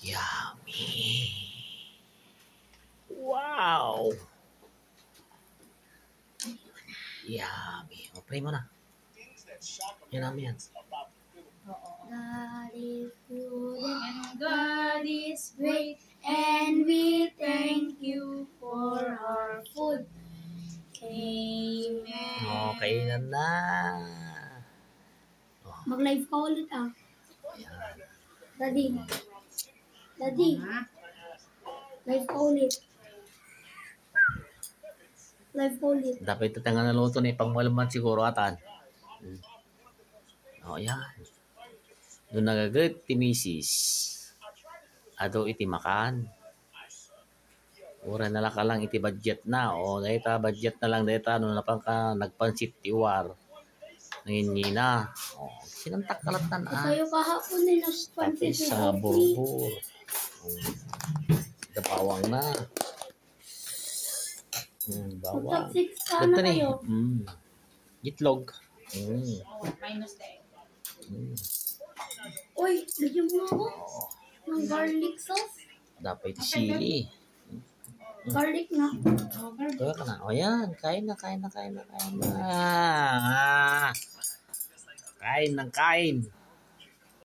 Yummy. Wow. Yummy. O, pray mo na. Yan namin yan. God is good and God is great, and we thank you for our food. Amen. Okay na. Mag-live ka ulit Ayan. Daddy. Daddy. Live ka ulit. Live ka ulit. Dapat ito tangan na luto ni pangmalaman siguro atan. O, yan. Doon nagagad ti misis. Ado iti makan. Ura na lang iti budget na. O, dahita budget na lang dahita. Ano na pang ka nagpansit ti war. Nangingi na. O, sinantak kalatan Tayo kahapon din Pati nag-pansit sa burbur. Bawang na. Bawang. Mag-top 6 ka na kayo. Itlog. Minus na Uy, bigyan mo ako ng garlic sauce. Dapat sili. Garlic na. Kaya ka na. O yan. Kain na. Kain ng kain.